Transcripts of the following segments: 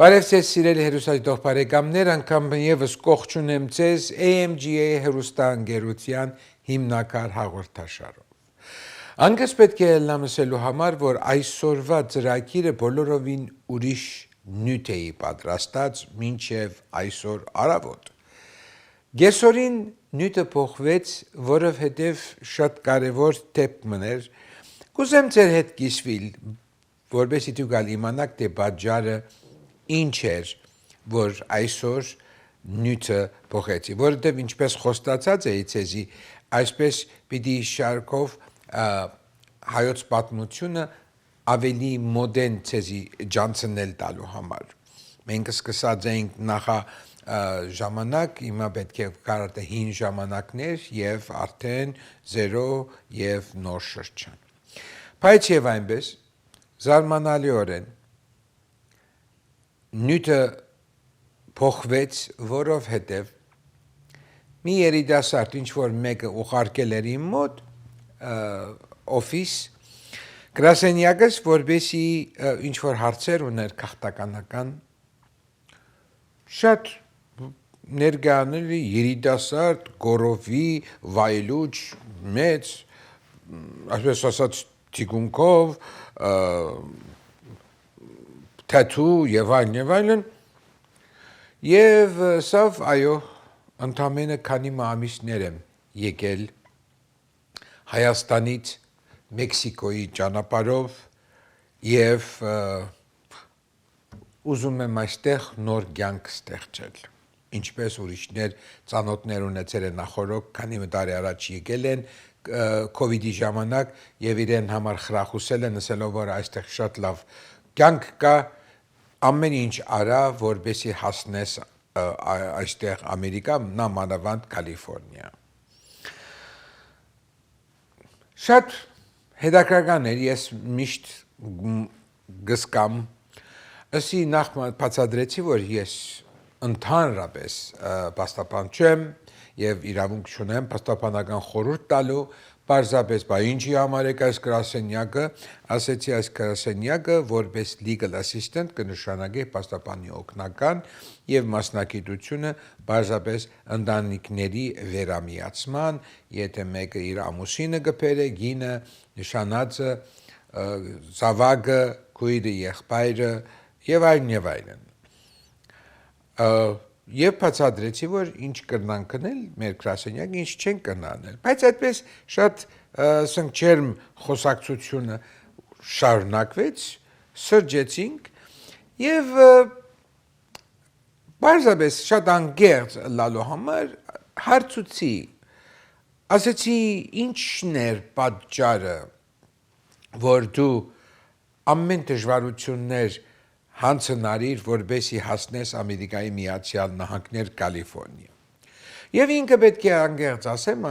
Բարև ձեզ սիրելի հեռուստադիտող բարեկամներ, անգամ եւս կողջունեմ ձեզ AMGA հեռուստաընկերության հիմնակար հաղորդաշարով։ Անգամ պետք է լամսելու համար, որ այսօրվա ծրագիրը բոլորովին ուրիշ նյութ էի պատրաստած մինչև այսօր առավոտ։ Գեսորին նյութը փոխվեց, որովհետև շատ կարևոր թեփ մներ։ Կուզեմ ձեր հետ կիսվել, որովհետև դուք իմանաք, թե պատճառը ինչ էր, որ այսօր նյութը փոխեցի, որովհետև ինչպես խոստացած էի ցեզի, այսպես պիտի շարքով հայոց պատմությունը ավելի մոդեն ցեզի ջանցնել տալու համար։ Մենք սկսած էինք նախա ժամանակ, հիմա պետք է կարողանա հին ժամանակներ եւ արդեն 0 եւ նոր շրջան։ Բայց եւ այնպես զարմանալիորեն նյութը փոխվեց, որովհետև մի երիտասարդ ինչ որ մեկը ուղարկել էր իմ մոտ օֆիս գրասենյակս, որբեսի ինչ որ հարցեր ուներ քաղաքականական շատ ներգանել երիտասարդ գորովի վայելուչ մեծ այսպես ասած թիկունքով թաթու եւ այլն եւ սավ այո ընդամենը քանի ամիսներ եմ եկել Հայաստանից Մեքսիկոյի ճանապարհով եւ ուզում եմ այստեղ նոր կյանք ստեղծել ինչպես ուրիշներ ծանոթներ ունեցել են նախորդ քանի տարի առաջ եկել են COVID-ի ժամանակ եւ իրեն համար խրախուսել են ասելով որ այստեղ շատ լավ կյանք կա ամեն ինչ արա որբեսի հասնես այստեղ Ամերիկա նամանավանդ Կալիֆոռնիա շատ հետաքրքրական էր ես միշտ գսկամ ասի նախ բացատրեցի որ ես ընդհանրապես պաստապան չեմ եւ իրավունք չունեմ պաստապանական խորհուրդ տալու Պարզապես ինչի համար եք այս գրասենյակը, ասեցի այս գրասենյակը որպես legal assistant կնշանակի պաստապանի օգնական եւ մասնակցությունը պարզապես ընտանիքների վերամիացման, եթե մեկը իր ամուսինը գբեր է, գինը, նշանածը, զավակը, քույրը, եղբայրը եւ այլն։ Եվ բացատրեցի, որ ինչ կրնան կնել մեր գրասենյակ, ինչ չեն կրնանել, բայց այդպես շատ սնկչերմ խոսակցությունը շարունակվեց, սրճեցինք եւ բարձրապես շատ անգերց լալու համար հարցուցի, ասեցի ինչն էր պատճառը, որ դու ամեն դժվարություններ հանցնարիր, որբեսի հասնես Ամերիկայի Միացյալ Նահանգներ Կալիֆոռնիա։ Եվ ինքը պետք է անգերց ասեմ,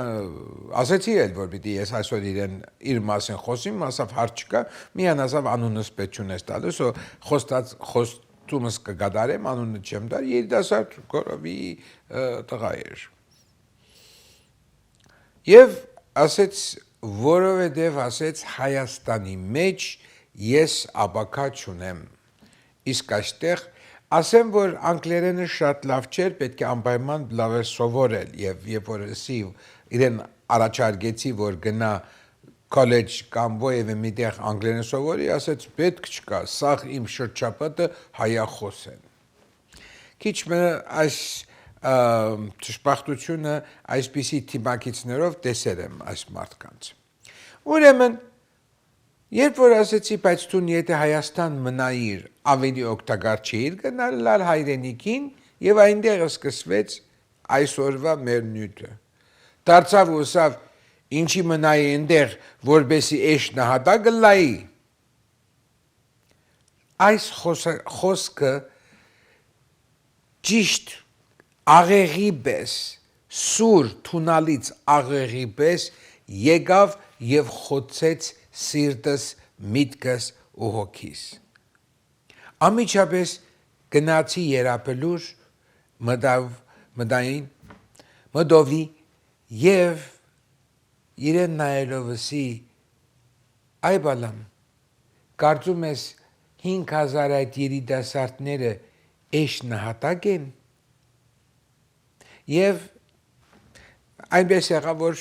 ասեցի էլ, որ պիտի ես այսօր իրեն իր մասին խոսիմ, ասավ հարց չկա, միան ասավ անունս պետք չունես տալու, խոստումս կգադարեմ, անունը չեմ տալ, երիտասարդ գորովի տղա էր։ Եվ ասեց, որովհետև ասեց Հայաստանի մեջ ես ապակա չունեմ։ Իսկ այստեղ ասեմ, որ անգլերենը շատ լավ չէր, պետք է անպայման լավ էր սովորել եւ երբ որ իրեն առաջարկեցի, որ գնա college կամ որևէ միտեղ անգլերեն սովորի, ասեց պետք չկա, սա իմ շրջապատը հայախոս են։ Քիչ մը այս ճշմարտությունը այսպիսի թիմակիցներով տեսել եմ այս մարդկանց։ Ուրեմն Երբ որ ասեցի, բայց դու եթե Հայաստան մնայիր, ավելի օգտակար չէիր գնալ հայրենիքին եւ այնտեղ սկսվեց այսօրվա մեր նյութը։ Դարձավ ու ասավ, ինչի մնայի այնտեղ, որբեսի էշ նահատակը լայի։ Այս խոսքը ճիշտ աղեղի պես, սուր թունալից աղեղի պես եկավ եւ խոցեց սիրտս, միտքս ու հոգիս։ Ամիջապես գնացի երապելուր մդովի եւ իրեն նայելով ասի այ բալամ կարծում ես 5000 այդ երիտասարդները էշ նահատակ են եւ այնպես եղավ որ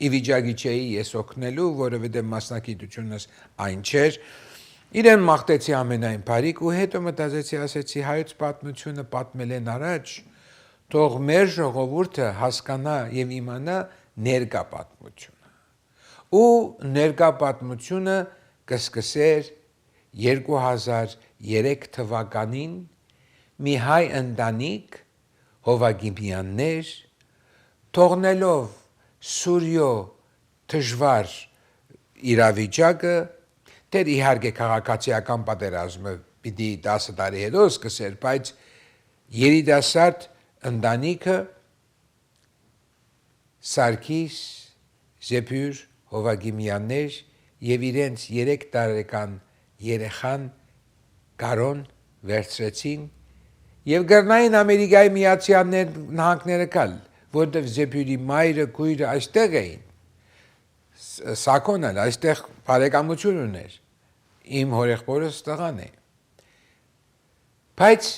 ի վիճակի չէի ես օգնելու, որովհետեւ մասնակցությունս այն չէր իրեն մաղթեցի ամենայն բարիք ու հետո մտածեցի ասեցի հայոց պատմությունը պատմել են առաջ թող մեր ժողովուրդը հասկանա եւ իմանա ներկա պատմությունը ու ներկա պատմությունը կսկսեր 2003 թվականին մի հայ ընտանիք Հովագիմյաններ թողնելով Սուրյո դժվար իրավիճակը դեր իհարկե քաղաքացիական պատերազմը պիտի 10 տարի հետո սկսեր, բայց երիտասարդ ընտանիքը Սարգիս, Զեփյուր, Հովագիմյաններ եւ իրենց 3 տարեկան երեխան Կարոն վերցրեցին եւ գռնային Ամերիկայի Միացյալ Նահանգները կալ, որտեղ Զեփյուրի մայրը քույրը այստեղ էին, Սակոնը այստեղ բարեկամություն ուներ, իմ հորեղբորս տղան է, բայց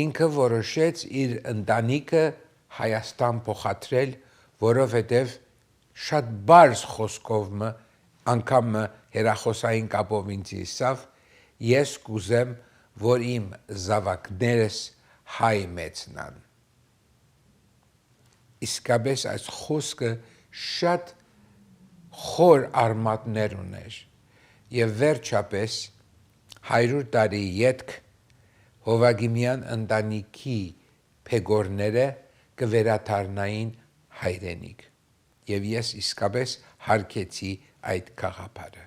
ինքը որոշեց իր ընտանիքը Հայաստան փոխադրել, որովհետև շատ բարձ խոսքով անգամ հերախոսային կապով ինձ իսավ, ես կուզեմ, որ իմ զավակներս հայ մեծնան։ Իսկապես այս խոսքը շատ խոր արմատներ ուներ եւ վերջապես 100 տարի ետք Հովագիմյան ընտանիքի փեգորները կվերադառնային հայրենիք եւ ես իսկապես հարգեցի այդ գաղափարը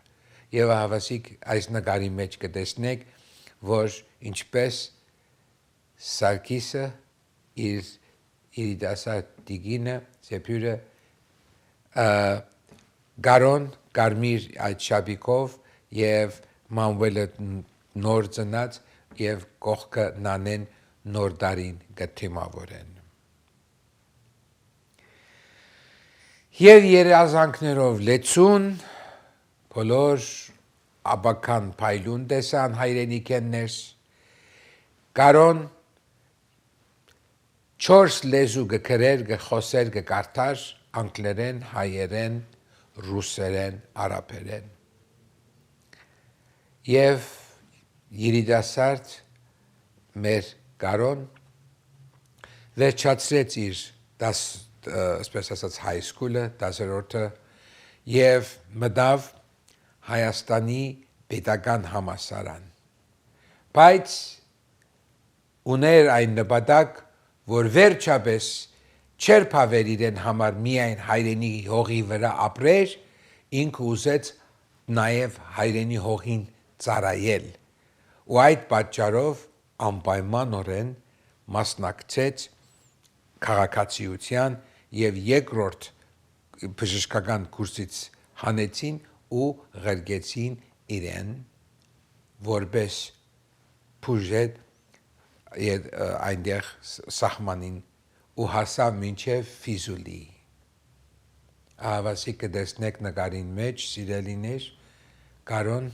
եւ հավասիկ այս նկարի մեջ կտեսնեք որ ինչպես Սարգիսը իր իրիդասարդ տիկինը Զեփյուրը Գարոն կարմիր այդ շաբիկով եւ Մանուելը նոր ծնած եւ կողքը նանեն նոր դարին գտիմավորեն եւ երազանքներով լեցուն բոլոր աբական փայլուն տեսան հայրենիքեններս Կարոն 4 լեզու գկրեր գխոսեր գկարդար անգլերեն հայերեն ռուսերեն արաբերեն եւ երիտասարդ մեր Կարոն վերջացրեց իր ասպես ասած high school-ը 10-րդը եւ մտավ Հայաստանի պետական համալսարան բայց ուներ այն նպատակ որ վերջապես չեր փավեր իրեն համար միայն հայրենի հողի վրա ապրեր ինքը ուզեց նաև հայրենի հողին ծառայել ու այդ պատճառով անպայմանորեն մասնակցեց քաղաքացիության եւ երկրորդ բժշկական կուրսից հանեցին ու ղրգեցին իրեն որպես բուժետ այնտեղ սահմանին ու հասավ մինչև Ֆիզուլի ավասի կտեսնեք նկարին մեջ սիրելիներ Կարոն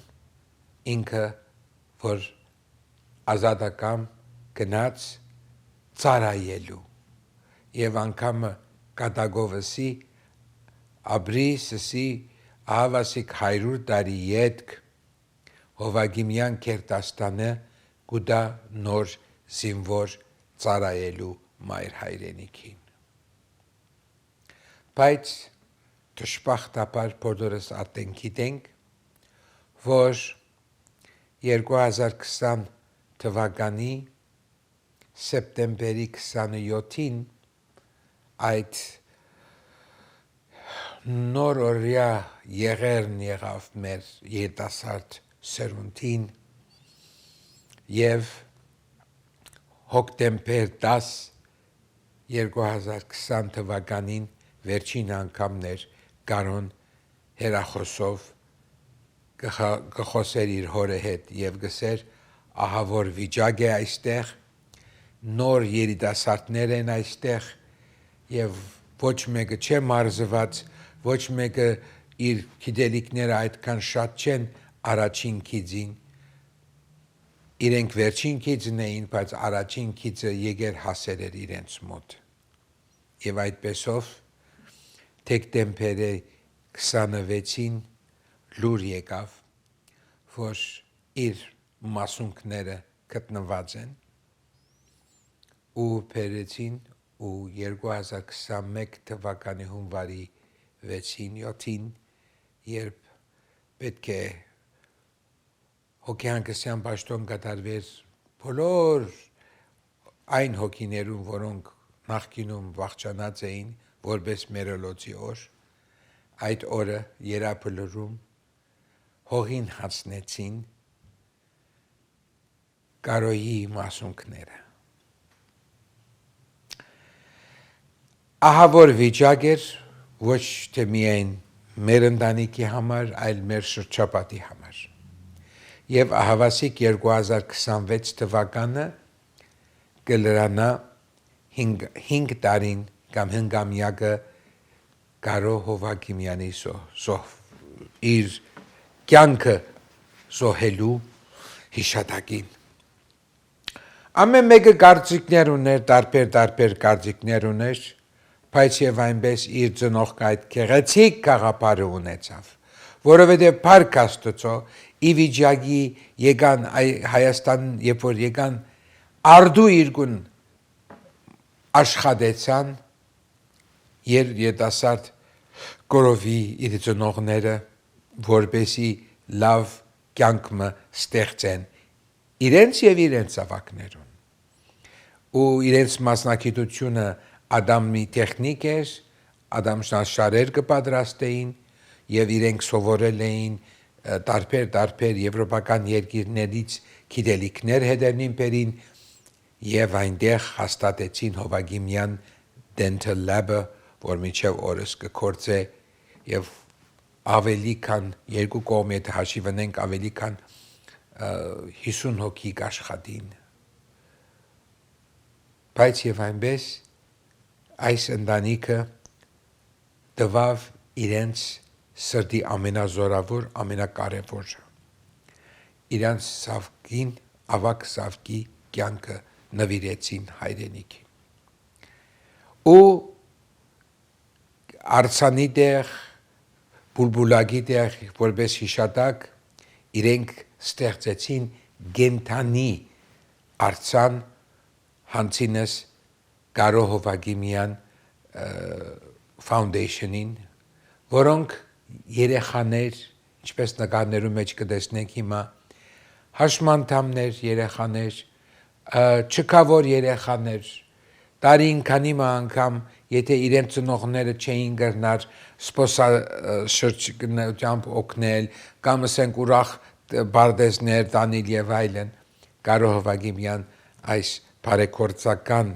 ինքը որ ազատական գնաց ծառայելու եւ անգամ կատագովսի աբրիսի ավասիկ 100 տարի ետք Հովագիմյան Քերտաստանը գուտա նոր զինվոր ծառայելու մայր հայրենիքին բայց դժբախտաբար բոլորս արդեն գիտենք որ 2020 թվականի սեպտեմբերի 27-ին այդ նոր օրյա եղերն եղավ մեր երիտասարդ սերունդին եւ հոկտեմբեր 10 2020 թվականին վերջին անգամներ Կարոն հերախոսով կխոսեր իր հորը հետ եւ գսեր ահա որ վիճակ է այստեղ նոր երիտասարդներ են այստեղ եւ ոչ մեկը չէ մարզված ոչ մեկը իր գիտելիքները այդքան շատ չեն առաջին քիզին իրենք վերջին քիծն էին, բայց առաջին քիծը եկեր հասել էր իրենց մոտ։ Եվ այդպեսով դեկտեմբերի 26-ին լուր եկավ, որ իր մասունքները գտնված են ու բերեցին ու 2021 թվականի հունվարի 6-7-ին, երբ պետք է հոգեհանգստյան պաշտոն կատարվեր բոլոր այն հոգիներուն, որոնք նախկինում վախճանած էին, որպես մերոլոցի օր, այդ օրը երապլուրում հողին հացնեցին Կարոյի մասունքները։ Ահավոր վիճակ էր ոչ թե միայն մեր ընտանիքի համար, այլ մեր շրջապատի համար։ Եվ ահավասիկ 2026 թվականը կլրանա 5 տարին կամ հնգամյակը Կարո Հովակիմյանի իր կյանքը զոհելու հիշատակին։ Ամեն մեկը կարծիքներ ուներ, տարբեր կարծիքներ ուներ, բայց եւ այնպես իր ծնողք այդ գեղեցիկ գաղափարը ունեցավ, որովհետեւ Փառք Աստծո ի վիճակի եկան Հայաստան, երբ որ եկան արդու իրգուն աշխատեցան երիտասարդ կորովի իր ծնողները, որպեսի լավ կյանքը ստեղծեն իրենց եւ իրենց ավակներուն։ Ու իրենց մասնակցությունը Ադամի տեխնիկ էր, Ադամշարեր կպատրաստեին եւ իրենք սովորել էին տարբեր եվրոպական երկիրներից գիտելիքներ հետերնին բերին եւ այնտեղ հաստատեցին Հովակիմյան Dental Lab-ը, որ մինչեւ օրս կգործե եւ ավելի քան երկու կողմի հետ հաշիվնենք ավելի քան 50 հոգի կաշխատին։ Բայց եւ այնպես այս ընտանիքը տվավ իրենց սրտի ամենազորավոր, ամենակարևորը։ Իրանց սավկին, ավակ սավկի կյանքը նվիրեցին հայրենիքի։ Ու արցանի տեղ, բուլբուլակի տեղ, որպես հիշատակ, իրենք ստեղծեցին գենթանի արցան հանցինս Կարո Հովակիմյան Foundation-ին, որոնք երեխաներ, ինչպես նկարներում մեջ կտեսնենք հիմա, հաշմանդամներ երեխաներ, չքավոր երեխաներ, տարին քանի անգամ, եթե իրենց ծնողները չէին գնար սպոսաշրջությամբ օգնել, կամ ասենք ուրախ բարդեսներ տանել եւ այլն, Կարո Հովակիմյան այս բարեգործական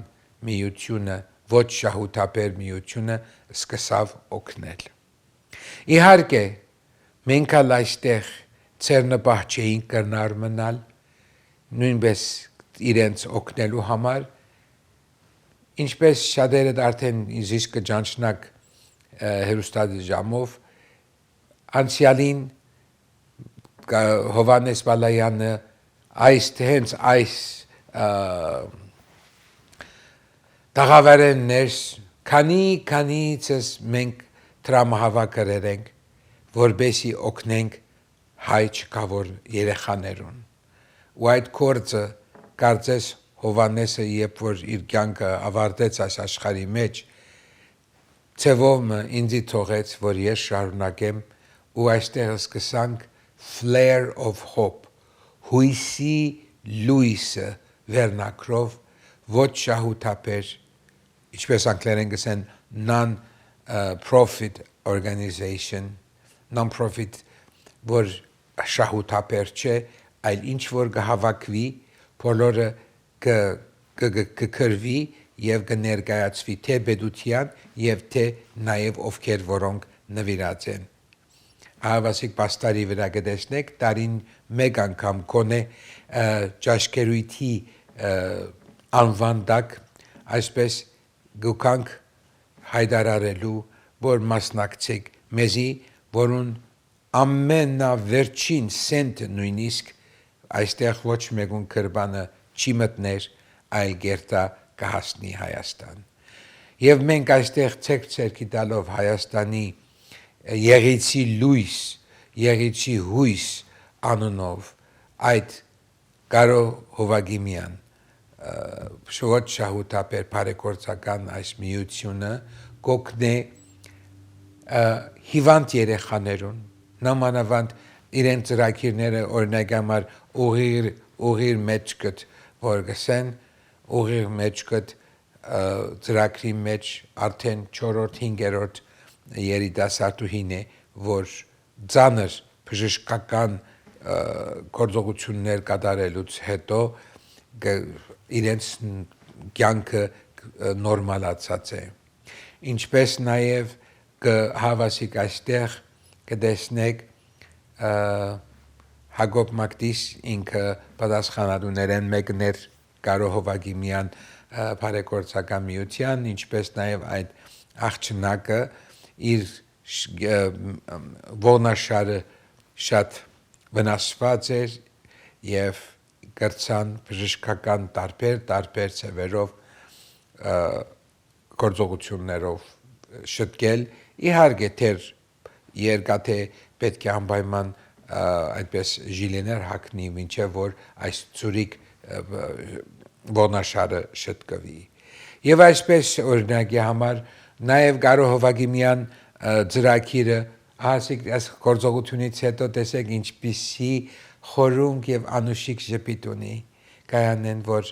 միությունը, ոչ շահութաբեր միությունը սկսավ օգնել։ Իհարկե, մենք ալ այստեղ ցերնպահ չէինք կրնար մնալ, նույնպես իրենց օգնելու համար, ինչպես շատերը արդեն ինձ կճանչնակ հերոստատժամով, անցյալին Հովանես Բալայանը հենց այս տաղավարեն ներս քանիցս մենք տրամահավաքրեր ենք, որբեսի օգնենք հայ չկավոր երեխաներուն։ Ու այդ գործը կարծես Հովանեսը, երբ որ իր կյանքը ավարտեց այս աշխարհի մեջ, ցևով ինձ թողեց, որ ես շարունակեմ ու այստեղ սկսանք Flare of Hope, հույսի լույսը վերնակրով, ոչ շահութաբեր, ինչպես անգլերեն գսեն non-profit organization, non-profit, որ շահութաբեր չէ, այլ ինչ որ կհավաքվի, բոլորը կկրվի եւ կներկայացվի թե պետության եւ թե նաեւ ովքեր որոնք նվիրած են։ Ահավասիկ պաստարի վրա կտեսնեք տարին մեկ անգամ կոնե ճաշկերույթի անվան տակ այսպես գուքանք հայտարարելու, որ մասնակցեք մեզի, որուն ամենավերջին սենտը նույնիսկ այստեղ ոչ մեկուն քրբանը չի մտներ, այլ գերտա կհասնի Հայաստան։ Եվ մենք այստեղ ցերքի տալով Հայաստանի եղիցի լույս, եղիցի հույս անունով այդ Կարո Հովագիմյան ոչ շահութաբեր բարեգործական այս միությունը կօգնի հիվանդ երեխաներուն նամանավանդ իրեն ծրագիրները օրինակ համար ուղիղ մեջ կտ որ գսեն ուղիղ մեջ կտ ծրագրի մեջ արդեն 4-րդ 5-րդ երիտասարդուհին է որ ծանր բժշկական գործողություններ կատարելուց հետո իրենց կյանքը նորմալացած է ինչպես նաև կհավասիկ այստեղ կտեսնեք Հակոբ Մակդիս ինքը պատասխանատուներեն մեկներ Կարո Հովագիմյան բարեգործական միության ինչպես նաև այդ աղջնակը իր ողնաշարը շատ վնասված էր եւ կրցան բժշկական տարբեր ծևերով գործողություններով շտկել իհարկե թեր երկաթե պետք է անպայման այդպես ժիլեներ հագնի մինչև որ այս ծուրիկ ողնաշարը շտկվի եւ այսպես օրինակի համար նաեւ Կարո Հովագիմյան ծրագիրը ասիկ այս գործողությունից հետո տեսեք ինչպիսի խորունկ եւ անուշիկ ժպիտ ունի կայանեն որ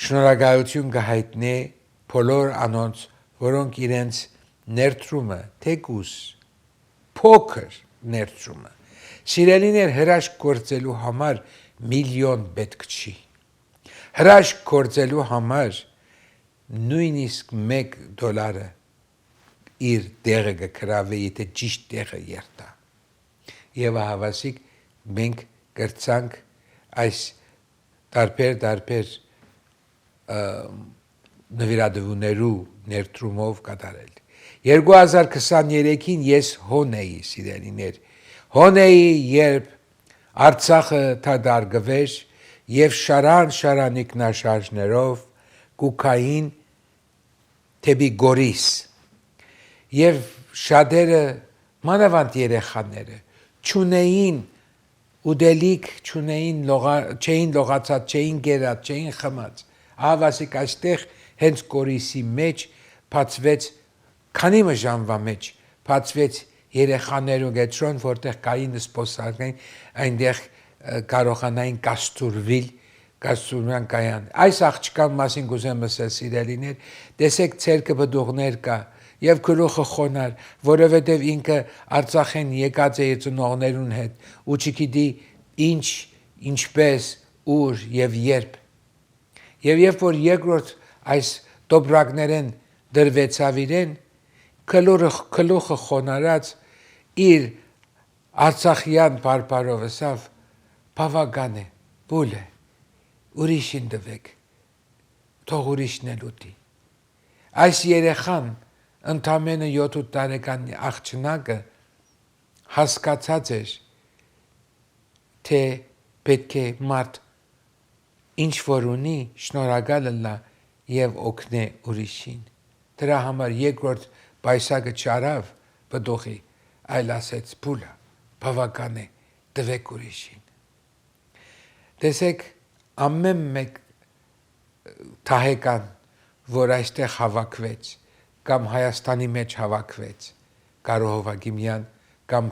շնորհակալություն կհայտնի բոլոր անոնց որոնք իրենց ներդրումը թեկուս փոքր ներդրումը սիրելիներ հրաշք գործելու համար միլիոն պետք չի հրաշք գործելու համար նույնիսկ $1 իր դեղը կգրավի եթե ճիշտ տեղը երթա եւ հավասիկ մենք կրցանք այս տարբեր նվիրատվություններու ներդրումով կատարել 2023-ին ես հոն էի սիրելիներ հոն էի երբ Արցախը թադարգվեր եւ շարան ինքնաշարժներով կուքային թեպի Գորիս եւ շատերը մանավանդ երեխաները չունեին ուդելիք չունեին չէին լողացած չէին գերած չէին խմած ավասիկ այստեղ հենց Գորիսի մեջ բացվեց քանի ժամվա մեջ բացվեց երեխաներու գետրոն որտեղ կային սպոսարկային այնտեղ կարողանային կաստուրման կայան այս աղջկան մասին կուզեմ ասել սիրելիներ տեսեք ցերկը բդուղներ կա եւ գլուխը խոնար որովհետեւ ինքը Արցախեն եկած է ծնողներուն հետ ու չգիտի ինչպես ուր եւ երբ եւ երբ որ երկրորդ այս դոբրակներեն դրվեցավ իրեն գլուխը խոնարած իր Արցախյան բարբարով ասավ բավական է բուլ է ուրիշին դվեք թող ուրիշն էլ ուտի այս երեխան ընդամենը 7 տարեկան աղջնակը հասկացած էր թե պետք է մարդ ինչ որ ունի շնորհակալ լա եւ օգնե ուրիշին դրա համար երկրորդ բայսակը չարավ բդոխի այլ ասեց փուլա բավական է դվեք ուրիշին տեսեք ամեն մեկ թահեկան որ այստեղ հավաքվեց կամ Հայաստանի մեջ հավաքվեց Կարո Հովագիմյան կամ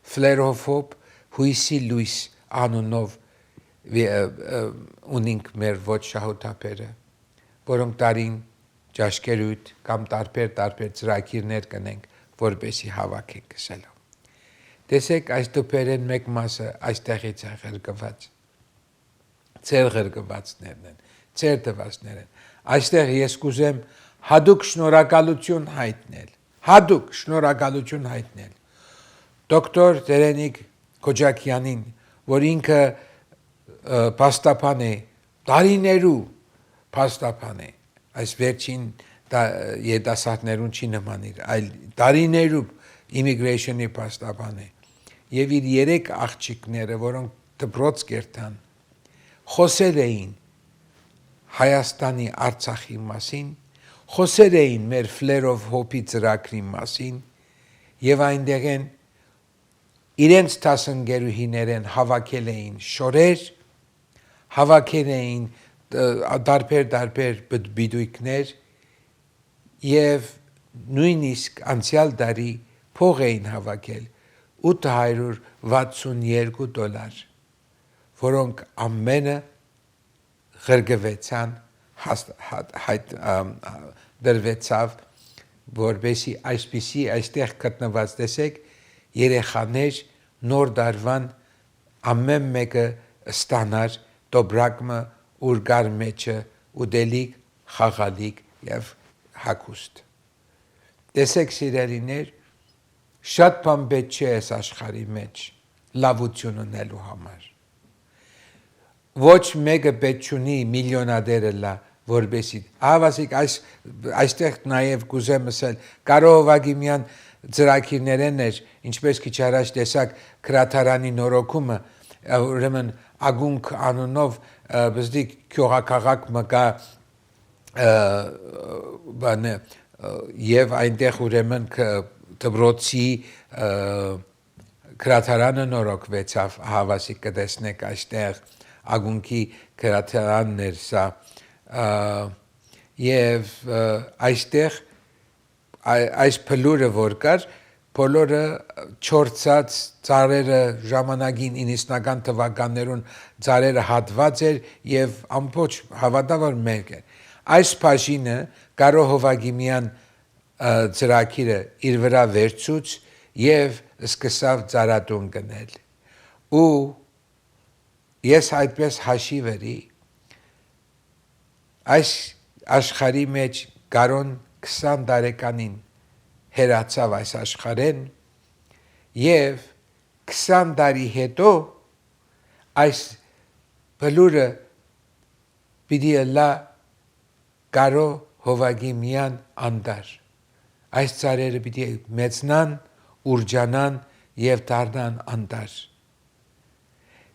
ֆլերոֆոբ հույսի լույս անունով ունինք մեր ոչ շահութաբերը որոնք տարին ճաշկերույթ կամ տարբեր ծրագիրներ կնենք որպեսի հավաքենք գսելով տեսեք այս դուպերեն մեկ մասը այստեղից է ղրկված ծեր ղրկվածներն են ծեր տվածներ են այստեղ ես կուզեմ հadouk շնորհակալություն հայտնել դոկտոր Տերենիկ Քոջակյանին որ ինքը փաստաբան է տարիներու փաստաբան է այս վերջին երիտասարդներուն չի նման իր այլ տարիներու immigration-ի փաստաբան է եւ իր 3 աղջիկները որոնք դպրոց կերտան, խոսել էին Հայաստանի Արցախի մասին, խոսել էին մեր Flare of Hope-ի ծրագրի մասին եւ այնտեղ են իրենց դասընկերուհիներեն հավաքել էին շորեր, հավաքել էին դարբեր բիդույքներ եւ նույնիսկ անցյալ տարի փող էին հավաքել $862, որոնք ամենը ղրգվեցան դրվեցավ, որբեսի այսպիսի այստեղ գտնված տեսեք երեխաներ նոր դարվան ամեն մեկը ստանար դոբրակմը ուրգար մեջը ուդելիք, խաղալիք եւ հագուստ։ Տեսեք սիրելիներ, շատ բան պետք չէ այս աշխարհի մեջ լավություն ունելու համար։ Ոչ մեկը պետք չունի միլիոնադերը լա, որբեսի ավասիկ այստեղ նաև կուզեմ ասել Կարո Հովագիմյան ծրագիրներն էր, ինչպես քիչ առաջ տեսակ քրաթարանի նորոգումը, ուրեմն ագունք անունով բզդի քյողակաղակ մկա բանը եւ այնտեղ ուրեմն դբրոցի քրաթարանը նորոգվեցավ, հավասիկ կտեսնեք այստեղ ագունքի քրաթարանն էր սա եւ այստեղ այս փլուրը որ կար բոլորը չորցած ծառերը ժամանակին 90-ական թվականներուն ծառերը հատված էր եւ ամբողջ հավատավոր մեկ էր այս բաժինը Կարո Հովագիմյան ծրագիրը իր վրա վերցուց եւ սկսավ ծառատուն գնել ու ես այդպես հաշիվ էի այս աշխարհի մեջ Կարոն 20 տարեկանին հերացավ այս աշխարհեն եւ 20 տարի հետո այս բլուրը պիտի լա Կարո Հովագիմյան անդար այս ծառերը պիտի մեծնան ուրջանան եւ դառնան անդար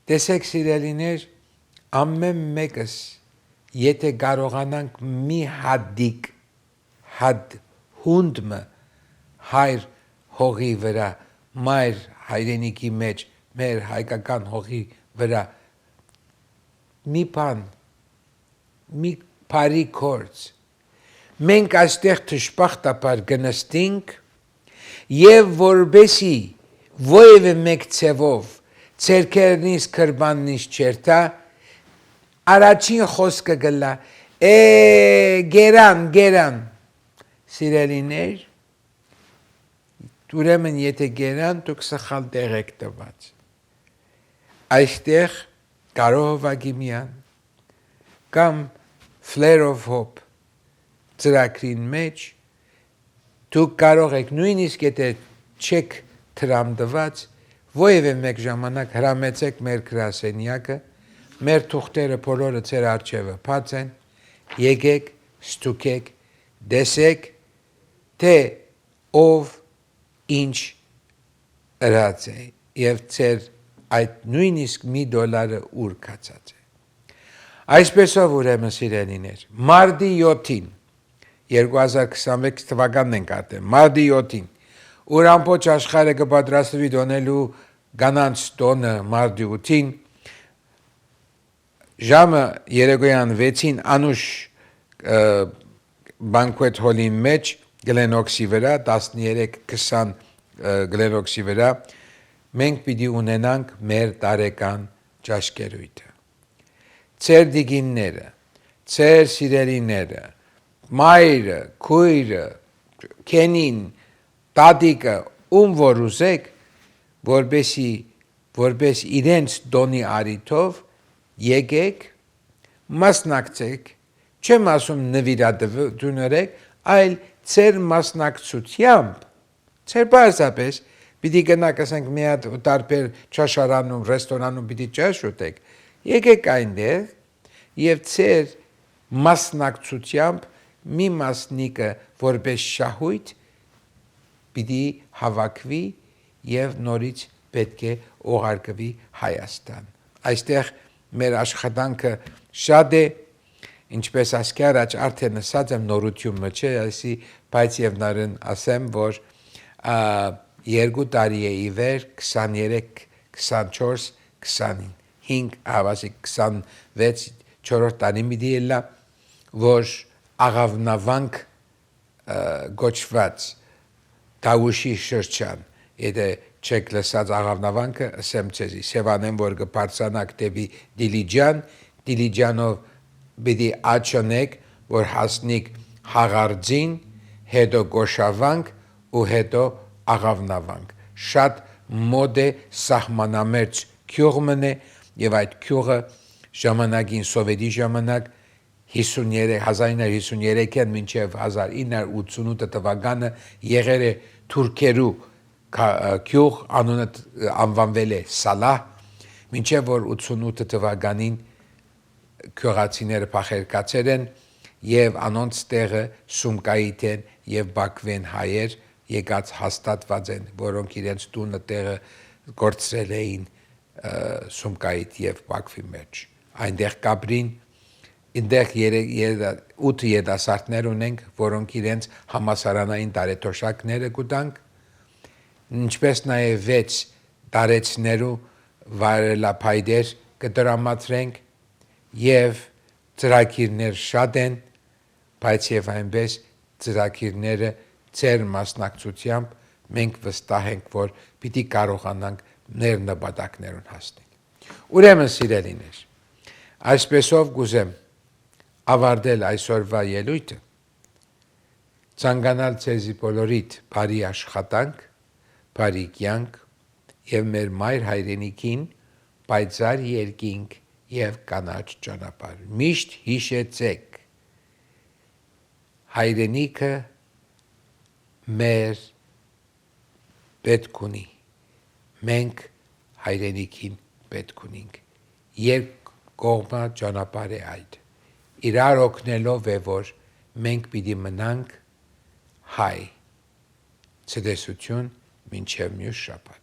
տեսեք սիրելիներ ամեն մեկս եթե կարողանանք մի հատիկ հատ հունդմը հայր հողի վրա մայր հայրենիքի մեջ մեր հայկական հողի վրա մի բան մի բարի գործ մենք այստեղ թշպախտաբար գնստինք եւ որբեսի ովևէ մեկ ցևով ցերկերնից կրբանից չերտա առաջին խոսքը գլա գերան սիրելիներ ուրեմն եթե գերան դուք սխալ տեղ եք տված այստեղ Կարո Հովագիմյան կամ Flare of Hope ծրագրին մեջ դուք կարող եք նույնիսկ եթե չեք տրամդված ովևէ մեկ ժամանակ հրամեցեք մեր գրասենյակը մեր թուղթերը բոլորը ձեր առջևը բաց են եկեք ստուգեք դեսեք թե ով ինչ ըրած է եւ ձեր այդ նույնիսկ $1 ուր կացած է այսպեսով ուրեմն սիրելիներ մարտի 7-ին 2026 թվականն ենք արդեն մարտի 7-ին ուր ամբողջ աշխարհը կպատրաստվի դոնելու գանանց տոնը մարտի 8-ին ժամը երեկոյան 6-ին անուշ բանկվետ հոլի մեջ Գլենոքսի վրա 13-20 Գլենոքսի վրա մենք պիտի ունենանք մեր տարեկան ճաշկերույթը ծեր դիգինները ծեր սիրելիները մայրը քույրը քենին տատիկը ում որ ուզեք որպես իրենց դոնի արիթով եկեք մասնակցեք չեմ ասում նվիրատվություններեք այլ ծեր մասնակցությամբ ծեր բարձապես պիտի գնաք ասենք մի հատ տարբեր ճաշարանում ռեստորանում պիտի ճաշ ուտեք եկեք այնտեղ եւ ծեր մասնակցությամբ մի մասնիկը որպես շահույթ պիտի հավաքվի եւ նորից պետք է ուղարկվի Հայաստան այստեղ մեր աշխատանքը շատ է, ինչպես ասկի առաջ արդեն ասած եմ նորություն չէ, այսի բայց եւ նարն ասեմ, որ 2 տարի է ի վեր 23, 24, 25, ավասի 26 4-րդ տարի մի դիելա, որ աղավնավանք գոչված Տավուշի շրջան, եթե չեք լսած աղավնավանքը, ասեմ ձեզի, Սևանեն, որ կբարձրանաք դեպի Դիլիջան, Դիլիջանով պիտի աչոնեք, որ հասնիք Հաղարձին, հետո Գոշավանք ու հետո աղավնավանք։ Շատ մոտ է սահմանամերձ գյուղն է եւ այդ գյուղը ժամանակին սովետի ժամանակ 1953-ին մինչև 1988 թվականը եղել է թուրքերու գյուղ, անունը անվանվել է Սալահ, մինչև որ 88 թվականին գյուղացիները փախերկացել են եւ անոնց տեղը Սումկայիթ են եւ Բաքվեն հայեր եկած հաստատված են, որոնք իրենց տունը տեղը գործել էին Սումկայիթ եւ Բաքվի մեջ։ Այնտեղ կապրին, այնտեղ 8 երիտասարդներ ունենք, որոնք իրենց համասարանային տարեթոշակները կուտանք, ինչպես նաեւ 6 տարեցներու վայրելափայտեր կդրամատրենք եւ ծրագիրներ շատ են, բայց եւ այնպես ծրագիրները ծեր մասնակցությամբ մենք վստահ ենք, որ պիտի կարողանանք մեր նպատակներուն հասնել։ Ուրեմն սիրելիներ, այսպեսով գուզեմ ավարտել այսօրվա ելույթը, ցանկանալ ցեզի բոլորիդ բարի աշխատանք, բարի կյանք եւ մեր մայր հայրենիքին պայծառ երկինք եւ կանաչ ճանապարհ։ Միշտ հիշեցեք, հայրենիքը մեր պետք ունի, մենք հայրենիքին պետք ունենք, երկկողմա ճանապարհ է այդ, իրար օգնելով է, որ մենք պիտի մնանք հայ, ցտեսություն մինչև մյուս շաբաթ։